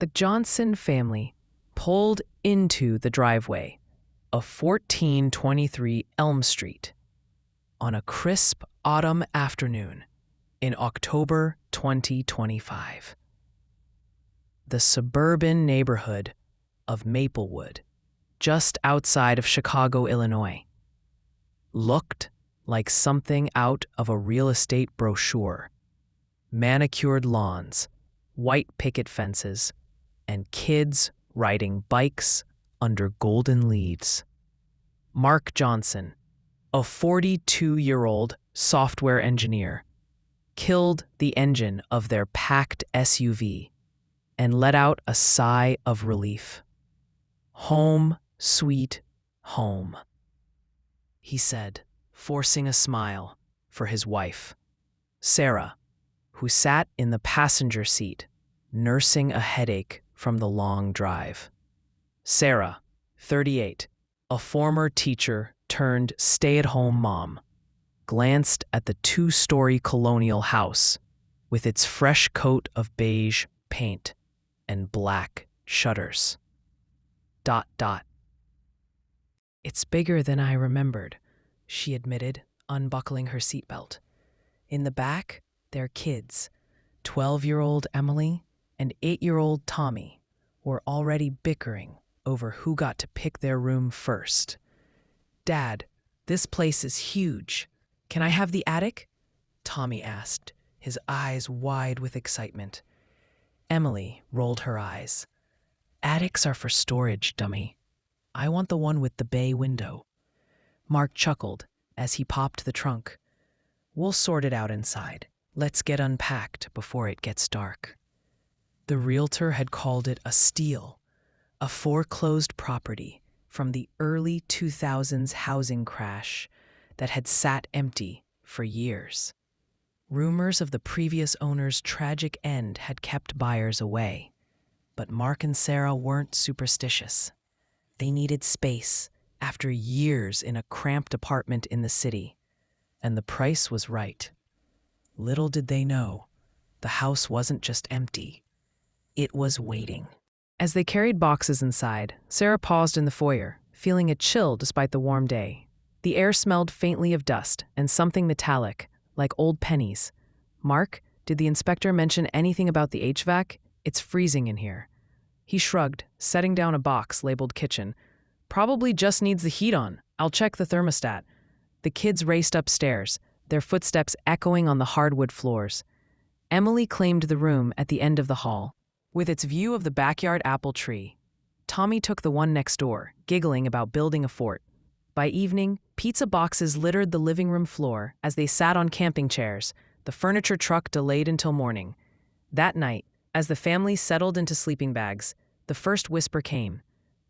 The Johnson family pulled into the driveway of 1423 Elm Street on a crisp autumn afternoon in October 2025. The suburban neighborhood of Maplewood, just outside of Chicago, Illinois, looked like something out of a real estate brochure. Manicured lawns, white picket fences, and kids riding bikes under golden leaves. Mark Johnson, a 42-year-old software engineer, killed the engine of their packed SUV and let out a sigh of relief. "Home, sweet home," he said, forcing a smile for his wife, Sarah, who sat in the passenger seat, nursing a headache from the long drive. Sarah, 38, a former teacher turned stay-at-home mom, glanced at the two-story colonial house with its fresh coat of beige paint and black shutters. ... "It's bigger than I remembered," she admitted, unbuckling her seatbelt. In the back, their kids, 12-year-old Emily and 8-year-old Tommy, were already bickering over who got to pick their room first. "Dad, this place is huge. Can I have the attic?" Tommy asked, his eyes wide with excitement. Emily rolled her eyes. "Attics are for storage, dummy. I want the one with the bay window." Mark chuckled as he popped the trunk. "We'll sort it out inside. Let's get unpacked before it gets dark." The realtor had called it a steal, a foreclosed property from the early 2000s housing crash that had sat empty for years. Rumors of the previous owner's tragic end had kept buyers away, but Mark and Sarah weren't superstitious. They needed space after years in a cramped apartment in the city, and the price was right. Little did they know, the house wasn't just empty. It was waiting. As they carried boxes inside, Sarah paused in the foyer, feeling a chill despite the warm day. The air smelled faintly of dust and something metallic, like old pennies. "Mark, did the inspector mention anything about the HVAC? It's freezing in here." He shrugged, setting down a box labeled kitchen. "Probably just needs the heat on. I'll check the thermostat." The kids raced upstairs, their footsteps echoing on the hardwood floors. Emily claimed the room at the end of the hall, with its view of the backyard apple tree. Tommy took the one next door, giggling about building a fort. By evening, pizza boxes littered the living room floor as they sat on camping chairs, the furniture truck delayed until morning. That night, as the family settled into sleeping bags, the first whisper came.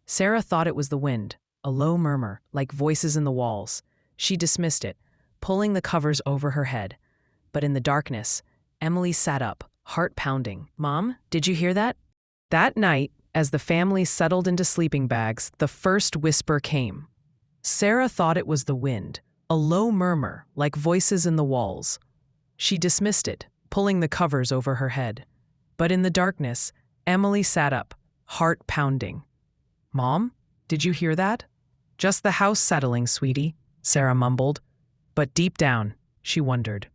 Sarah thought it was the wind, a low murmur, like voices in the walls. She dismissed it, pulling the covers over her head. But in the darkness, Emily sat up, heart pounding. "Mom, did you hear that?" That night, as the family settled into sleeping bags, the first whisper came. Sarah thought it was the wind, a low murmur, like voices in the walls. She dismissed it, pulling the covers over her head. But in the darkness, Emily sat up, heart pounding. "Mom, did you hear that?" "Just the house settling, sweetie," Sarah mumbled. But deep down, she wondered.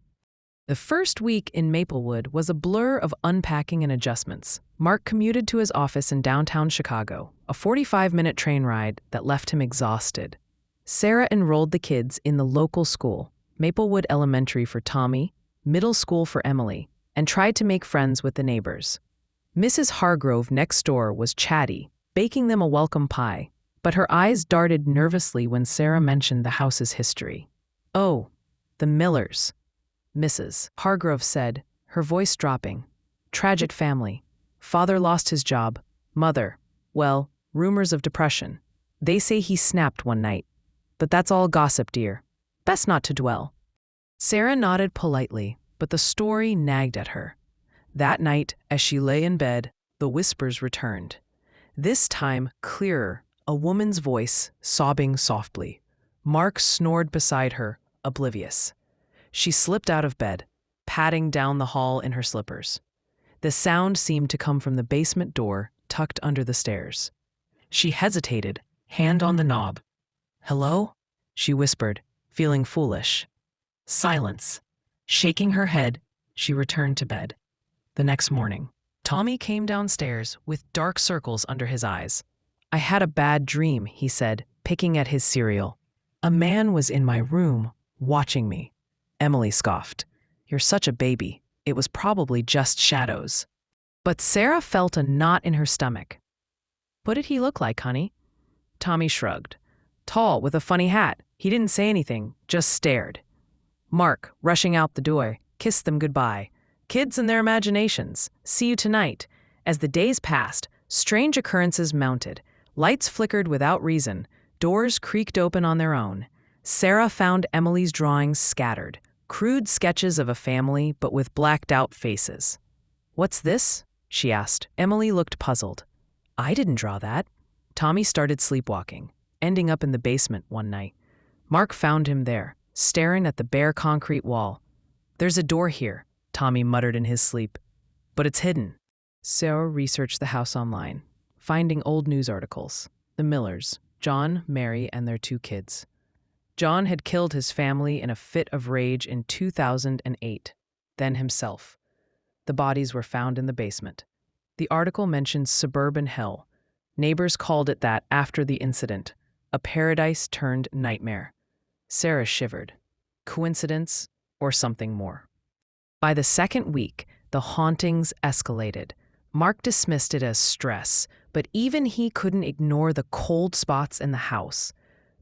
The first week in Maplewood was a blur of unpacking and adjustments. Mark commuted to his office in downtown Chicago, a 45-minute train ride that left him exhausted. Sarah enrolled the kids in the local school, Maplewood Elementary for Tommy, middle school for Emily, and tried to make friends with the neighbors. Mrs. Hargrove next door was chatty, baking them a welcome pie, but her eyes darted nervously when Sarah mentioned the house's history. "Oh, the Millers," Mrs. Hargrove said, her voice dropping. "Tragic family. Father lost his job. Mother, well, rumors of depression. They say he snapped one night. But that's all gossip, dear. Best not to dwell." Sarah nodded politely, but the story nagged at her. That night, as she lay in bed, the whispers returned. This time, clearer, a woman's voice, sobbing softly. Mark snored beside her, oblivious. She slipped out of bed, padding down the hall in her slippers. The sound seemed to come from the basement door tucked under the stairs. She hesitated, hand on the knob. "Hello?" she whispered, feeling foolish. Silence. Shaking her head, she returned to bed. The next morning, Tommy came downstairs with dark circles under his eyes. "I had a bad dream," he said, picking at his cereal. "A man was in my room, watching me." Emily scoffed. "You're such a baby. It was probably just shadows." But Sarah felt a knot in her stomach. "What did he look like, honey?" Tommy shrugged. "Tall, with a funny hat. He didn't say anything, just stared." Mark, rushing out the door, kissed them goodbye. Kids and their imaginations. See you tonight. As the days passed, strange occurrences mounted. Lights flickered without reason. Doors creaked open on their own. Sarah found Emily's drawings scattered. Crude sketches of a family, but with blacked-out faces. "What's this?" she asked. Emily looked puzzled. "I didn't draw that." Tommy started sleepwalking, ending up in the basement one night. Mark found him there, staring at the bare concrete wall. "There's a door here," Tommy muttered in his sleep. "But it's hidden." Sarah researched the house online, finding old news articles. The Millers, John, Mary, and their 2 kids. John had killed his family in a fit of rage in 2008, then himself. The bodies were found in the basement. The article mentioned Suburban Hell. Neighbors called it that after the incident, a paradise turned nightmare. Sarah shivered. Coincidence or something more? By the second week, the hauntings escalated. Mark dismissed it as stress, but even he couldn't ignore the cold spots in the house.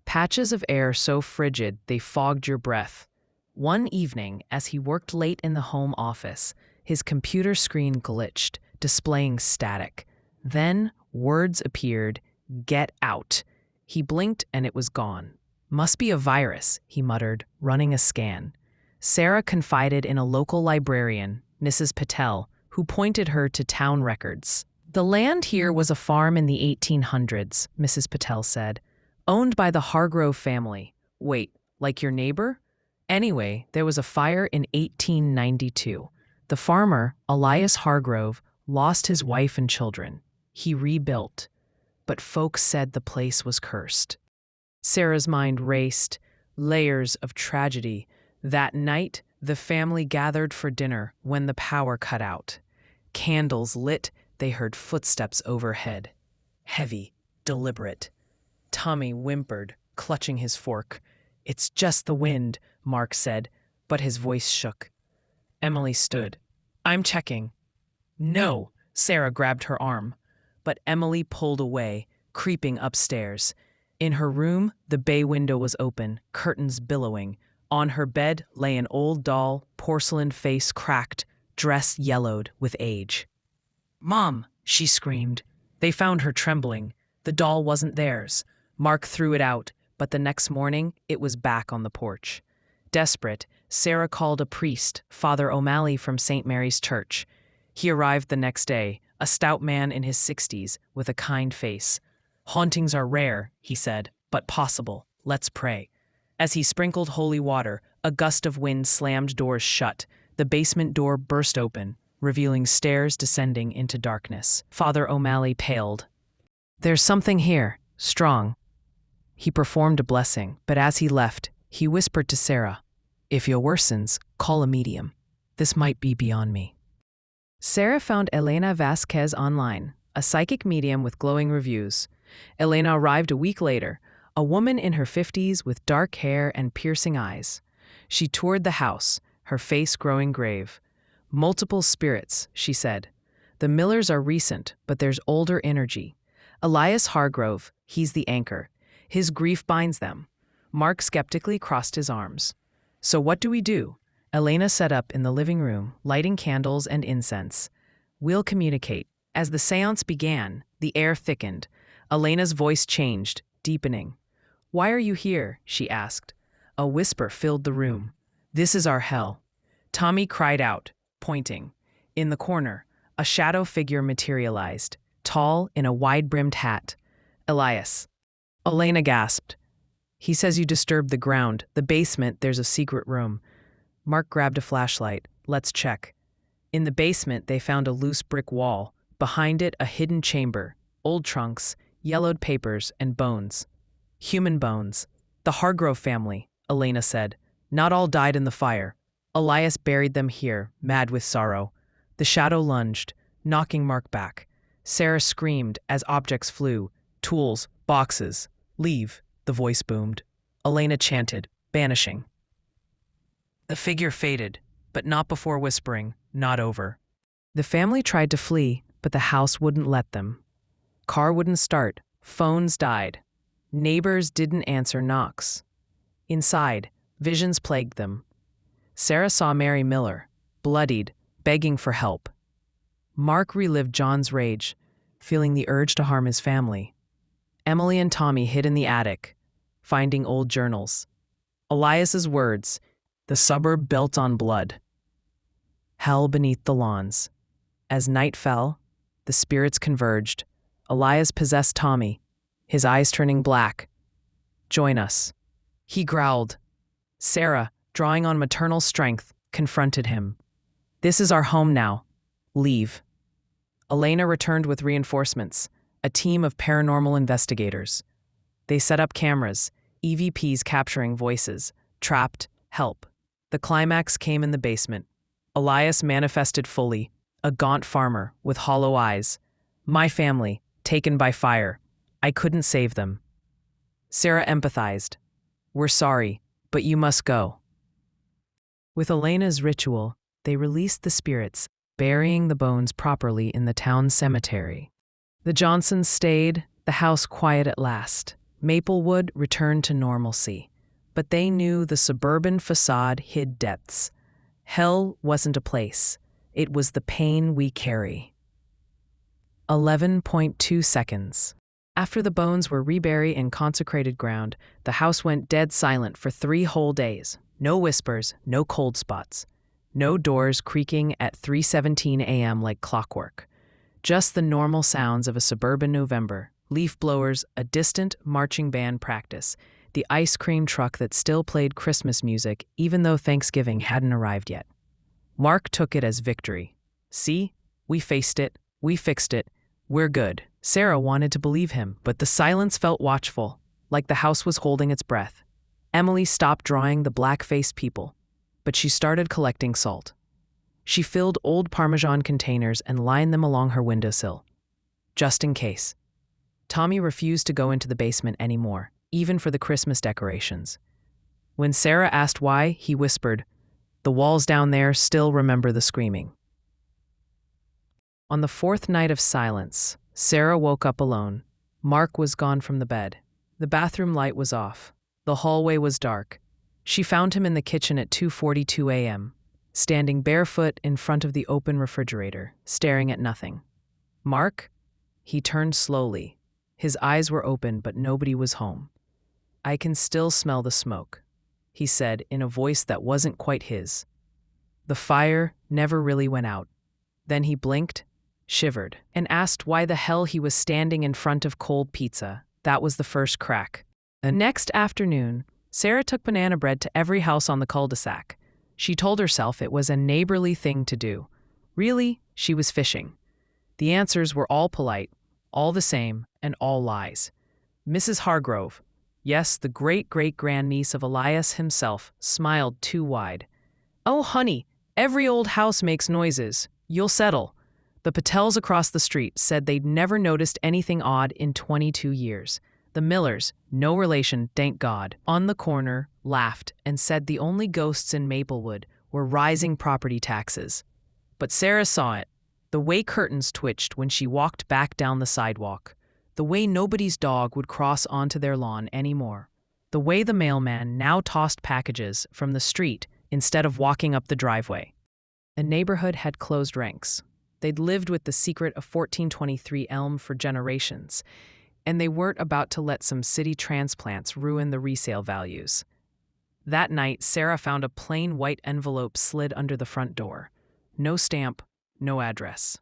Patches of air so frigid they fogged your breath. One evening, as he worked late in the home office, his computer screen glitched, displaying static. Then words appeared, "Get out." He blinked and it was gone. "Must be a virus," he muttered, running a scan. Sarah confided in a local librarian, Mrs. Patel, who pointed her to town records. "The land here was a farm in the 1800s, Mrs. Patel said, owned by the Hargrove family. Wait, like your neighbor? Anyway, there was a fire in 1892. The farmer, Elias Hargrove, lost his wife and children. He rebuilt, but folks said the place was cursed." Sarah's mind raced, layers of tragedy. That night, the family gathered for dinner when the power cut out. Candles lit, they heard footsteps overhead. Heavy, deliberate. Tommy whimpered, clutching his fork. "It's just the wind," Mark said, but his voice shook. Emily stood. "I'm checking." "No," Sarah grabbed her arm. But Emily pulled away, creeping upstairs. In her room, the bay window was open, curtains billowing. On her bed lay an old doll, porcelain face cracked, dress yellowed with age. "Mom," she screamed. They found her trembling. The doll wasn't theirs. Mark threw it out, but the next morning, it was back on the porch. Desperate, Sarah called a priest, Father O'Malley from St. Mary's Church. He arrived the next day, a stout man in his 60s with a kind face. "Hauntings are rare," he said, "but possible. Let's pray." As he sprinkled holy water, a gust of wind slammed doors shut. The basement door burst open, revealing stairs descending into darkness. Father O'Malley paled. "There's something here, strong." He performed a blessing, but as he left, he whispered to Sarah, "If it worsens, call a medium. This might be beyond me." Sarah found Elena Vasquez online, a psychic medium with glowing reviews. Elena arrived a week later, a woman in her 50s with dark hair and piercing eyes. She toured the house, her face growing grave. "Multiple spirits," she said. "The Millers are recent, but there's older energy. Elias Hargrove, he's the anchor. His grief binds them." Mark skeptically crossed his arms. "So what do we do?" Elena sat up in the living room, lighting candles and incense. "We'll communicate." As the seance began, the air thickened. Elena's voice changed, deepening. "Why are you here?" she asked. A whisper filled the room. "This is our hell." Tommy cried out, pointing. In the corner, a shadow figure materialized, tall in a wide-brimmed hat. "Elias." Elena gasped. "He says you disturbed the ground. The basement, there's a secret room." Mark grabbed a flashlight. "Let's check." In the basement, they found a loose brick wall. Behind it, a hidden chamber, old trunks, yellowed papers, and bones. Human bones. The Hargrove family, Elena said. Not all died in the fire. Elias buried them here, mad with sorrow. The shadow lunged, knocking Mark back. Sarah screamed as objects flew. Tools, boxes. Leave, the voice boomed. Elena chanted, banishing. The figure faded, but not before whispering, not over. The family tried to flee, but the house wouldn't let them. Car wouldn't start, phones died. Neighbors didn't answer knocks. Inside, visions plagued them. Sarah saw Mary Miller, bloodied, begging for help. Mark relived John's rage, feeling the urge to harm his family. Emily and Tommy hid in the attic, finding old journals. Elias's words, the suburb built on blood. Hell beneath the lawns. As night fell, the spirits converged. Elias possessed Tommy, his eyes turning black. Join us. He growled. Sarah, drawing on maternal strength, confronted him. This is our home now. Leave. Elena returned with reinforcements, a team of paranormal investigators. They set up cameras, EVPs capturing voices. Trapped, help. The climax came in the basement. Elias manifested fully, a gaunt farmer with hollow eyes. My family, taken by fire. I couldn't save them. Sarah empathized. We're sorry, but you must go. With Elena's ritual, they released the spirits, burying the bones properly in the town cemetery. The Johnsons stayed, the house quiet at last. Maplewood returned to normalcy. But they knew the suburban facade hid depths. Hell wasn't a place. It was the pain we carry. 11.2 seconds. After the bones were reburied in consecrated ground, the house went dead silent for 3 whole days. No whispers, no cold spots. No doors creaking at 3:17 a.m. like clockwork. Just the normal sounds of a suburban November. Leaf blowers, a distant marching band practice, the ice cream truck that still played Christmas music even though Thanksgiving hadn't arrived yet. Mark took it as victory. See? We faced it. We fixed it. We're good. Sarah wanted to believe him, but the silence felt watchful, like the house was holding its breath. Emily stopped drawing the black-faced people, but she started collecting salt. She filled old Parmesan containers and lined them along her windowsill, just in case. Tommy refused to go into the basement anymore, even for the Christmas decorations. When Sarah asked why, he whispered, "The walls down there still remember the screaming." On the 4th night of silence, Sarah woke up alone. Mark was gone from the bed. The bathroom light was off. The hallway was dark. She found him in the kitchen at 2:42 a.m., standing barefoot in front of the open refrigerator, staring at nothing. Mark? He turned slowly. His eyes were open, but nobody was home. "I can still smell the smoke," he said in a voice that wasn't quite his. The fire never really went out. Then he blinked, shivered, and asked why the hell he was standing in front of cold pizza. That was the first crack. The next afternoon, Sarah took banana bread to every house on the cul-de-sac. She told herself it was a neighborly thing to do. Really, she was fishing. The answers were all polite, all the same, and all lies. Mrs. Hargrove, yes, the great-great-grandniece of Elias himself, smiled too wide. "Oh, honey, every old house makes noises. You'll settle." The Patels across the street said they'd never noticed anything odd in 22 years. The Millers, no relation, thank God, on the corner, laughed and said the only ghosts in Maplewood were rising property taxes. But Sarah saw it. The way curtains twitched when she walked back down the sidewalk. The way nobody's dog would cross onto their lawn anymore. The way the mailman now tossed packages from the street instead of walking up the driveway. The neighborhood had closed ranks. They'd lived with the secret of 1423 Elm for generations, and they weren't about to let some city transplants ruin the resale values. That night, Sarah found a plain white envelope slid under the front door. No stamp, no address.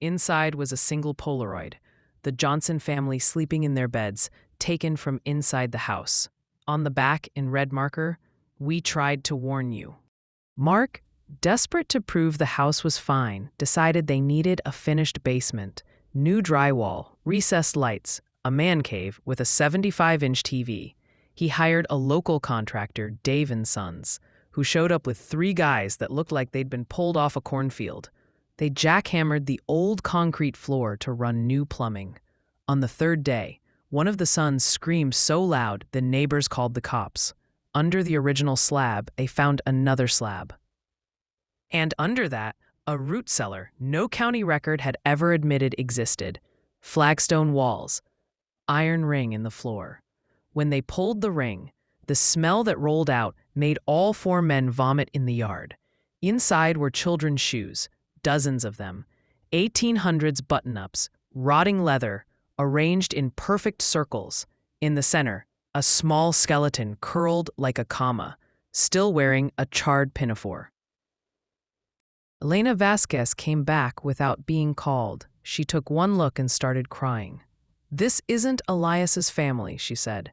Inside was a single Polaroid, the Johnson family sleeping in their beds, taken from inside the house. On the back, in red marker, "We tried to warn you." Mark, desperate to prove the house was fine, decided they needed a finished basement, new drywall, recessed lights, a man cave with a 75-inch TV. He hired a local contractor, Dave & Sons, who showed up with 3 guys that looked like they'd been pulled off a cornfield. They jackhammered the old concrete floor to run new plumbing. On the 3rd day, one of the sons screamed so loud the neighbors called the cops. Under the original slab, they found another slab. And under that, a root cellar no county record had ever admitted existed. Flagstone walls, iron ring in the floor. When they pulled the ring, the smell that rolled out made all 4 men vomit in the yard. Inside were children's shoes, dozens of them, 1800s button-ups, rotting leather, arranged in perfect circles. In the center, a small skeleton curled like a comma, still wearing a charred pinafore. Elena Vasquez came back without being called. She took one look and started crying. "This isn't Elias's family," she said.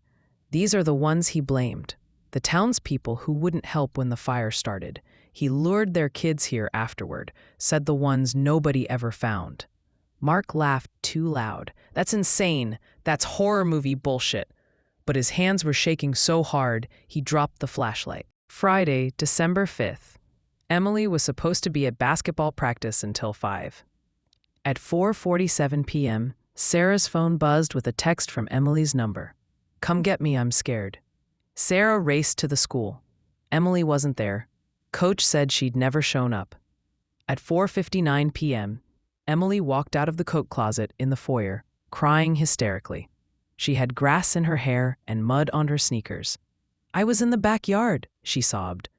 "These are the ones he blamed. The townspeople who wouldn't help when the fire started. He lured their kids here afterward, said the ones nobody ever found." Mark laughed too loud. "That's insane. That's horror movie bullshit." But his hands were shaking so hard, he dropped the flashlight. Friday, December 5th. Emily was supposed to be at basketball practice until 5. At 4:47 p.m., Sarah's phone buzzed with a text from Emily's number. "Come get me, I'm scared." Sarah raced to the school. Emily wasn't there. Coach said she'd never shown up. At 4:59 p.m., Emily walked out of the coat closet in the foyer, crying hysterically. She had grass in her hair and mud on her sneakers. "I was in the backyard," she sobbed.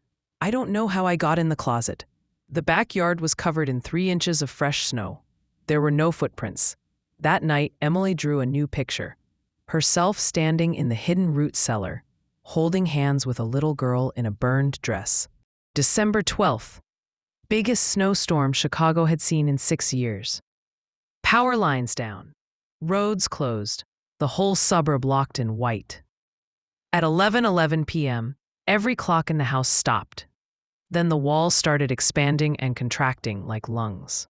"I don't know how I got in the closet." The backyard was covered in 3 inches of fresh snow. There were no footprints. That night, Emily drew a new picture. Herself standing in the hidden root cellar, holding hands with a little girl in a burned dress. December 12th. Biggest snowstorm Chicago had seen in 6 years. Power lines down. Roads closed. The whole suburb locked in white. At 11:11 p.m., every clock in the house stopped. Then the walls started expanding and contracting like lungs.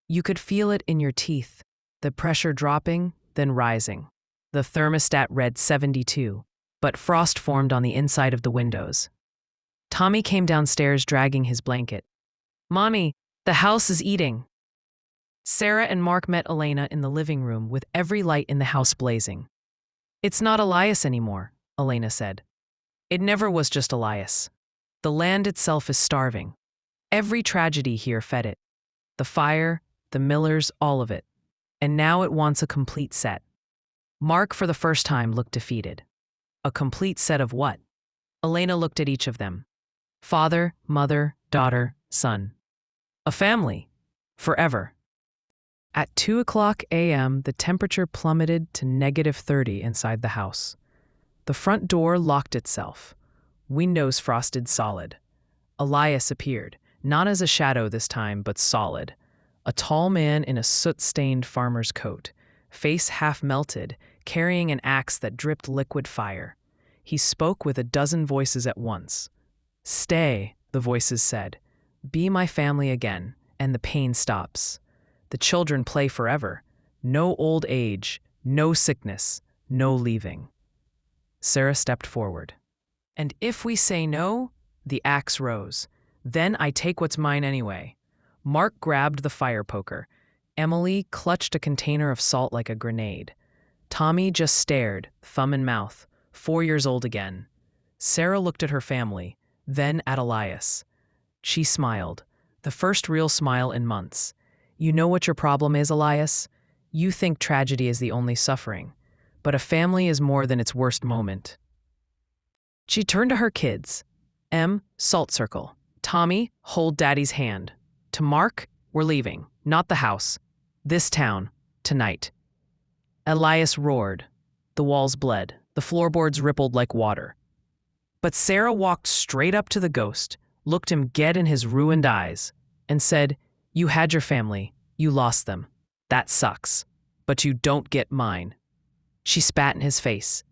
You could feel it in your teeth, the pressure dropping, then rising. The thermostat read 72, but frost formed on the inside of the windows. Tommy came downstairs dragging his blanket. "Mommy, the house is eating." Sarah and Mark met Elena in the living room with every light in the house blazing. "It's not Elias anymore," Elena said. "It never was just Elias. The land itself is starving. Every tragedy here fed it. The fire, the Millers, all of it. And now it wants a complete set." Mark, for the first time, looked defeated. A complete set of what? Elena looked at each of them. Father, mother, daughter, son. A family. Forever. At 2:00 a.m., the temperature plummeted to -30 inside the house. The front door locked itself. Windows frosted solid. Elias appeared, not as a shadow this time, but solid. A tall man in a soot-stained farmer's coat, face half melted, carrying an axe that dripped liquid fire. He spoke with a dozen voices at once. "Stay," the voices said. "Be my family again, and the pain stops. The children play forever. No old age, no sickness, no leaving." Sarah stepped forward. "And if we say no?" The axe rose. "Then I take what's mine anyway." Mark grabbed the fire poker. Emily clutched a container of salt like a grenade. Tommy just stared, thumb in mouth, 4 years old again. Sarah looked at her family, then at Elias. She smiled, the first real smile in months. "You know what your problem is, Elias? You think tragedy is the only suffering, but a family is more than its worst moment." She turned to her kids. "Em, salt circle. Tommy, hold Daddy's hand. To Mark, we're leaving. Not the house. This town. Tonight." Elias roared. The walls bled. The floorboards rippled like water. But Sarah walked straight up to the ghost, looked him dead in his ruined eyes, and said, "You had your family. You lost them. That sucks. But you don't get mine." She spat in his face.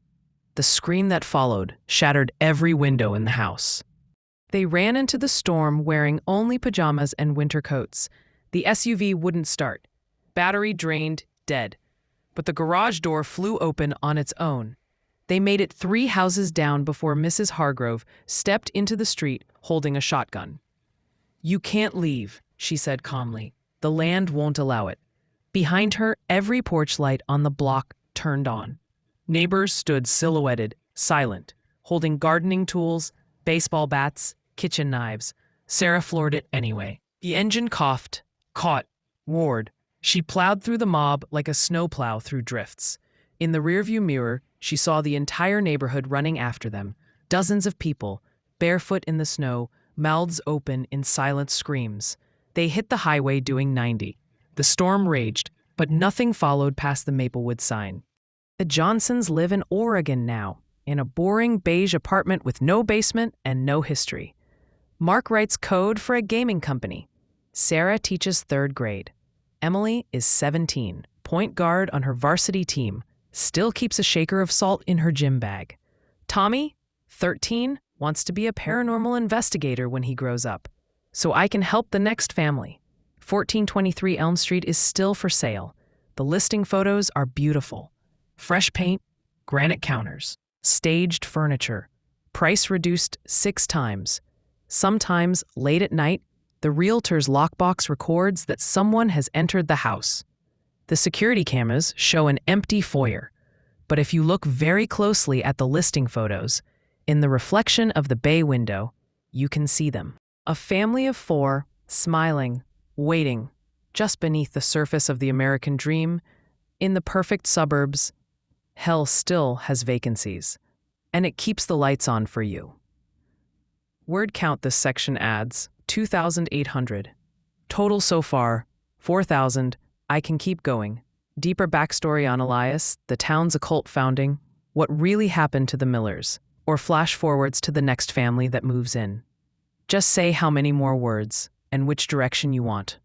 The scream that followed shattered every window in the house. They ran into the storm wearing only pajamas and winter coats. The SUV wouldn't start. Battery drained, dead. But the garage door flew open on its own. They made it 3 houses down before Mrs. Hargrove stepped into the street holding a shotgun. "You can't leave," she said calmly. "The land won't allow it." Behind her, every porch light on the block turned on. Neighbors stood silhouetted, silent, holding gardening tools, baseball bats, kitchen knives. Sarah floored it anyway. The engine coughed, caught, roared. She plowed through the mob like a snowplow through drifts. In the rearview mirror, she saw the entire neighborhood running after them. Dozens of people, barefoot in the snow, mouths open in silent screams. They hit the highway doing 90. The storm raged, but nothing followed past the Maplewood sign. The Johnsons live in Oregon now, in a boring beige apartment with no basement and no history. Mark writes code for a gaming company. Sarah teaches 3rd grade. Emily is 17, point guard on her varsity team, still keeps a shaker of salt in her gym bag. Tommy, 13, wants to be a paranormal investigator when he grows up. So I can help the next family. 1423 Elm Street is still for sale. The listing photos are beautiful. Fresh paint, granite counters, staged furniture. Price reduced 6 times. Sometimes, late at night, the realtor's lockbox records that someone has entered the house. The security cameras show an empty foyer. But if you look very closely at the listing photos, in the reflection of the bay window, you can see them. A family of 4, smiling, waiting, just beneath the surface of the American dream, in the perfect suburbs. Hell still has vacancies, and it keeps the lights on for you. Word count this section adds 2,800. Total so far, 4,000. I can keep going. Deeper backstory on Elias, the town's occult founding, what really happened to the Millers, or flash forwards to the next family that moves in. Just say how many more words and which direction you want.